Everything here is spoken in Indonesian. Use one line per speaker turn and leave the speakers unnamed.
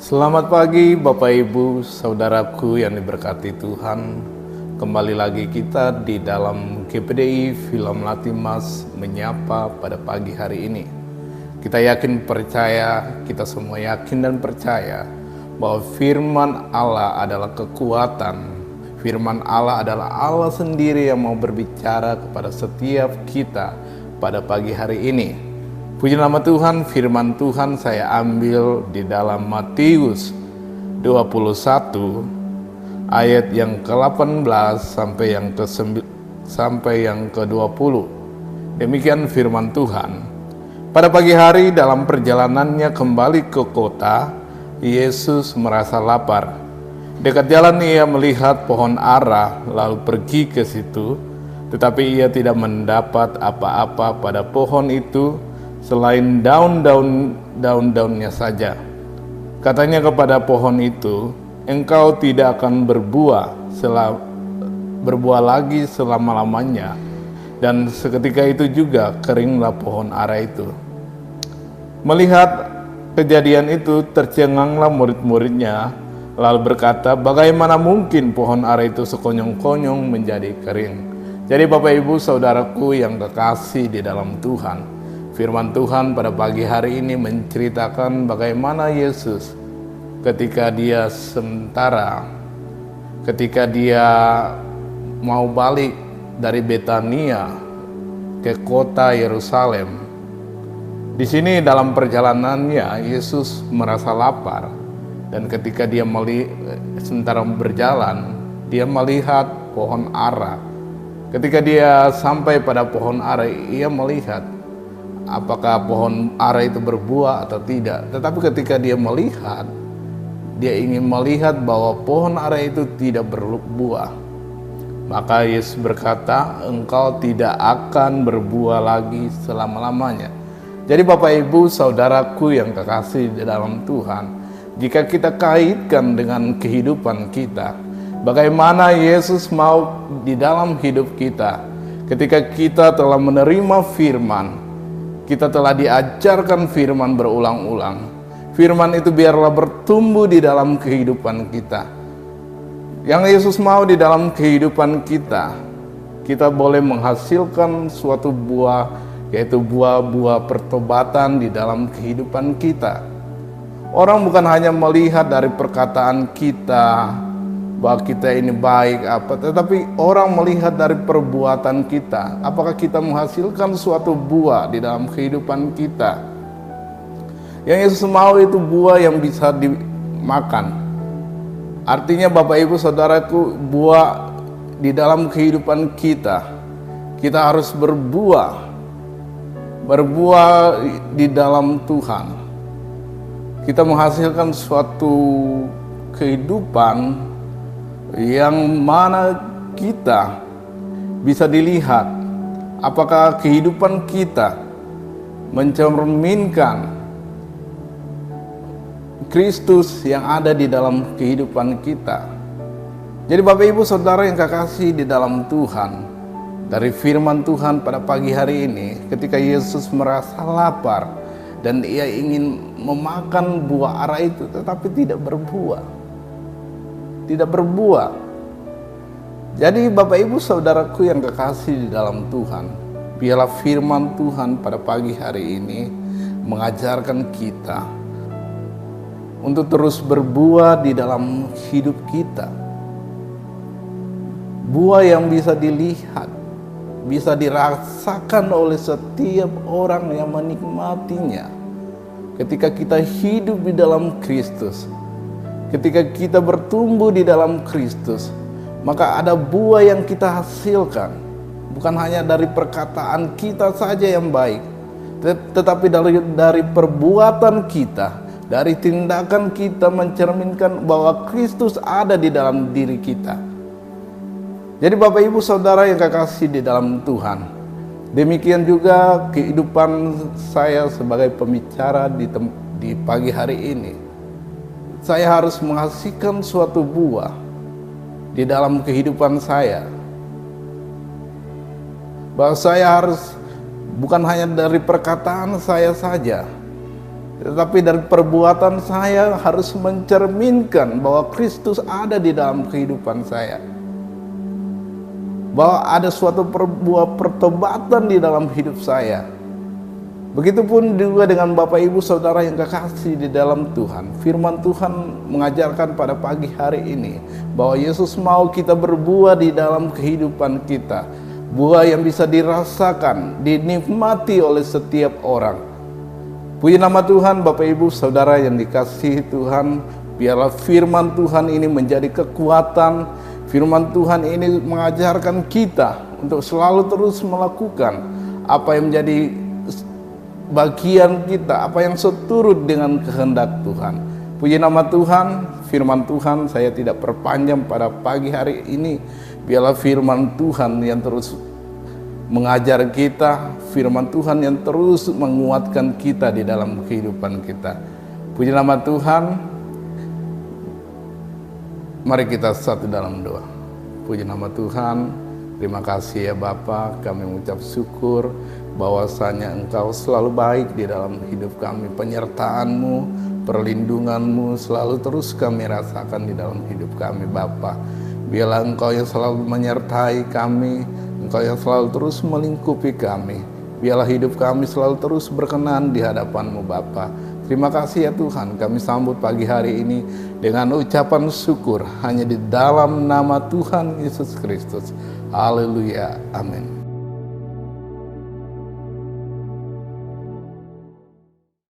Selamat pagi Bapak Ibu, saudaraku yang diberkati Tuhan. Kembali lagi kita di dalam GPDI Film Latimas menyapa pada pagi hari ini. Kita yakin percaya, kita semua yakin dan percaya bahwa firman Allah adalah kekuatan. Firman Allah adalah Allah sendiri yang mau berbicara kepada setiap kita pada pagi hari ini. Puji nama Tuhan, firman Tuhan saya ambil di dalam Matius 21 ayat yang ke-18 sampai yang ke-20. Demikian firman Tuhan. Pada pagi hari dalam perjalanannya kembali ke kota, Yesus merasa lapar. Dekat jalan ia melihat pohon ara lalu pergi ke situ, tetapi ia tidak mendapat apa-apa pada pohon itu selain daun-daunnya saja. Katanya kepada pohon itu, engkau tidak akan berbuah lagi selama-lamanya. Dan seketika itu juga keringlah pohon ara itu. Melihat kejadian itu, tercenganglah murid-muridnya, lalu berkata, bagaimana mungkin pohon ara itu sekonyong-konyong menjadi kering? Jadi Bapak Ibu saudaraku yang kekasih di dalam Tuhan, firman Tuhan pada pagi hari ini menceritakan bagaimana Yesus ketika dia mau balik dari Betania ke kota Yerusalem. Di sini dalam perjalanannya Yesus merasa lapar, dan ketika dia sementara berjalan, dia melihat pohon ara. Ketika dia sampai pada pohon ara, ia melihat apakah pohon ara itu berbuah atau tidak. Tetapi ketika dia ingin melihat bahwa pohon ara itu tidak berbuah, maka Yesus berkata, engkau tidak akan berbuah lagi selama-lamanya. Jadi Bapak Ibu saudaraku yang kekasih di dalam Tuhan, jika kita kaitkan dengan kehidupan kita, bagaimana Yesus mau di dalam hidup kita, ketika kita telah menerima firman, kita telah diajarkan firman berulang-ulang. Firman itu biarlah bertumbuh di dalam kehidupan kita. Yang Yesus mau di dalam kehidupan kita, kita boleh menghasilkan suatu buah, yaitu buah-buah pertobatan di dalam kehidupan kita. Orang bukan hanya melihat dari perkataan kita, bahwa kita ini baik tetapi orang melihat dari perbuatan kita. Apakah kita menghasilkan suatu buah di dalam kehidupan kita? Yang Yesus mau itu buah yang bisa dimakan. Artinya Bapak Ibu saudaraku, buah di dalam kehidupan kita, kita harus berbuah di dalam Tuhan. Kita menghasilkan suatu kehidupan yang mana kita bisa dilihat apakah kehidupan kita mencerminkan Kristus yang ada di dalam kehidupan kita. Jadi Bapak Ibu Saudara yang kekasih di dalam Tuhan, dari firman Tuhan pada pagi hari ini, ketika Yesus merasa lapar dan ia ingin memakan buah ara itu, tetapi tidak berbuah. Jadi Bapak Ibu saudaraku yang kekasih di dalam Tuhan, biarlah firman Tuhan pada pagi hari ini mengajarkan kita untuk terus berbuah di dalam hidup kita. Buah yang bisa dilihat, bisa dirasakan oleh setiap orang yang menikmatinya. Ketika kita hidup di dalam Kristus, ketika kita bertumbuh di dalam Kristus, maka ada buah yang kita hasilkan. Bukan hanya dari perkataan kita saja yang baik, tetapi dari perbuatan kita, dari tindakan kita mencerminkan bahwa Kristus ada di dalam diri kita. Jadi Bapak Ibu Saudara yang kekasih di dalam Tuhan, demikian juga kehidupan saya sebagai pembicara di pagi hari ini. Saya harus menghasilkan suatu buah di dalam kehidupan saya. Bahwa saya harus bukan hanya dari perkataan saya saja, Tetapi dari perbuatan saya harus mencerminkan bahwa Kristus ada di dalam kehidupan saya. Bahwa ada suatu buah pertobatan di dalam hidup saya. Begitupun juga dengan Bapak Ibu Saudara yang kekasih di dalam Tuhan. Firman Tuhan mengajarkan pada pagi hari ini bahwa Yesus mau kita berbuah di dalam kehidupan kita. Buah yang bisa dirasakan, dinikmati oleh setiap orang. Puji nama Tuhan, Bapak Ibu Saudara yang dikasihi Tuhan. Biarlah firman Tuhan ini menjadi kekuatan. Firman Tuhan ini mengajarkan kita untuk selalu terus melakukan apa yang menjadi bagian kita, apa yang seturut dengan kehendak Tuhan. Puji nama Tuhan, firman Tuhan saya tidak perpanjang pada pagi hari ini. Biarlah firman Tuhan yang terus mengajar kita, firman Tuhan yang terus menguatkan kita di dalam kehidupan kita. Puji nama Tuhan. Mari kita satu dalam doa. Puji nama Tuhan. Terima kasih ya Bapa, kami mengucap syukur bahwasanya Engkau selalu baik di dalam hidup kami. Penyertaan-Mu, perlindungan-Mu selalu terus kami rasakan di dalam hidup kami Bapa. Biarlah Engkau yang selalu menyertai kami, Engkau yang selalu terus melingkupi kami. Biarlah hidup kami selalu terus berkenan di hadapan-Mu Bapa. Terima kasih ya Tuhan, kami sambut pagi hari ini dengan ucapan syukur hanya di dalam nama Tuhan Yesus Kristus. Haleluya, amin.